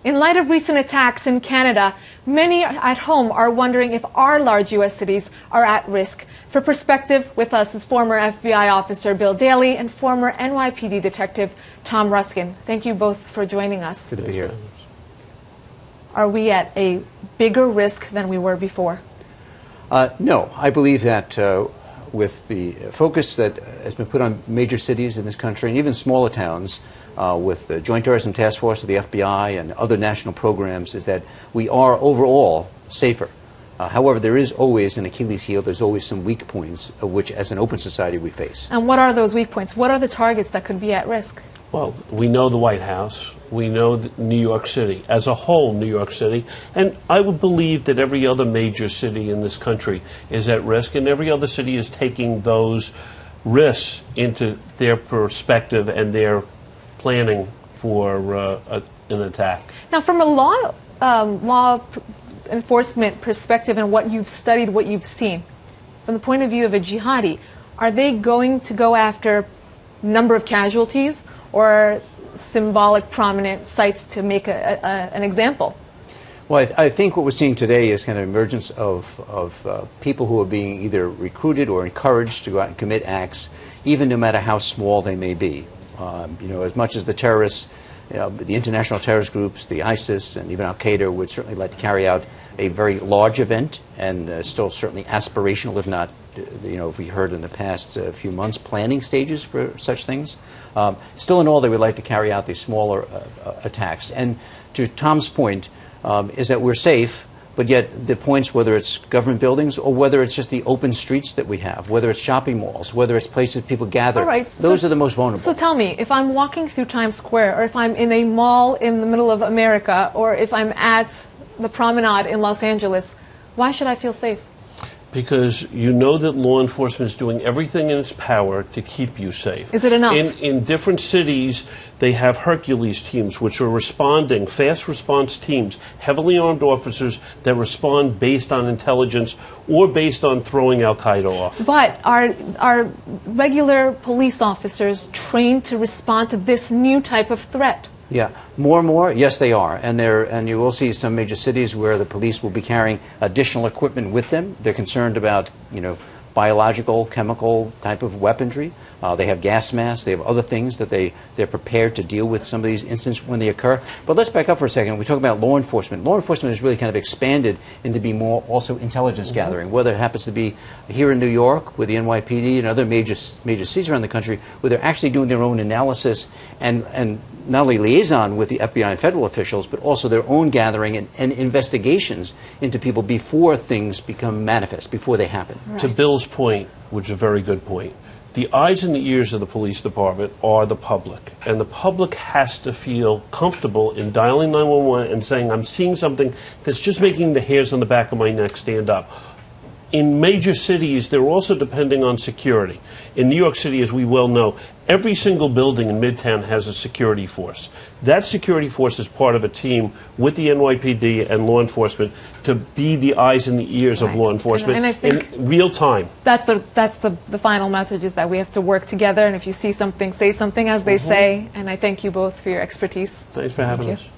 In light of recent attacks in Canada, many at home are wondering if our large U.S. cities are at risk. For perspective, with us is former FBI officer Bill Daly and former NYPD detective Tom Ruskin. Thank you both for joining us. Good to be here. Are we at a bigger risk than we were before? No. I believe that with the focus that has been put on major cities in this country and even smaller towns, with the Joint Terrorism Task Force of the FBI and other national programs, is that we are overall safer. However, there is always an Achilles heel. There's always some weak points, which as an open society we face. And what are those weak points? What are the targets that could be at risk? Well, we know the White House. We know New York City. As a whole, New York City. And I would believe that every other major city in this country is at risk, and every other city is taking those risks into their perspective and their planning for an attack. Now, from a law enforcement perspective and what you've studied, what you've seen, from the point of view of a jihadi, are they going to go after number of casualties or symbolic prominent sites to make an example? Well, I think what we're seeing today is kind of emergence of people who are being either recruited or encouraged to go out and commit acts, even no matter how small they may be. As much as the terrorists, the international terrorist groups, the ISIS and even Al-Qaeda would certainly like to carry out a very large event, and still certainly aspirational, if not, if we heard in the past few months, planning stages for such things. Still in all, they would like to carry out these smaller attacks. And to Tom's point, is that we're safe, but yet the points, whether it's government buildings or whether it's just the open streets that we have, whether it's shopping malls, whether it's places people gather, all right, those are the most vulnerable. So tell me, if I'm walking through Times Square, or if I'm in a mall in the middle of America, or if I'm at the promenade in Los Angeles, why should I feel safe? Because you know that law enforcement is doing everything in its power to keep you safe. Is it enough? In different cities, they have Hercules teams, which are responding, fast response teams, heavily armed officers that respond based on intelligence or based on throwing Al-Qaeda off. But are regular police officers trained to respond to this new type of threat? Yeah, more and more, yes, they are, and you will see some major cities where the police will be carrying additional equipment with them. They're concerned about, biological, chemical type of weaponry. They have gas masks. They have other things that they're prepared to deal with some of these incidents when they occur. But let's back up for a second. We talk about law enforcement. Law enforcement has really kind of expanded into being more also intelligence gathering, whether it happens to be here in New York with the NYPD and other major cities around the country, where they're actually doing their own analysis and not only liaison with the FBI and federal officials, but also their own gathering and investigations into people before things become manifest, before they happen. Right. To Bill's point, which is a very good point, the eyes and the ears of the police department are the public, and the public has to feel comfortable in dialing 911 and saying, I'm seeing something that's just making the hairs on the back of my neck stand up. In major cities, they're also depending on security. In New York City, as we well know, every single building in Midtown has a security force. That security force is part of a team with the NYPD and law enforcement to be the eyes and the ears of law enforcement and I think in real time. That's the final message, is that we have to work together, and if you see something, say something, as they say. And I thank you both for your expertise. Thanks for having us.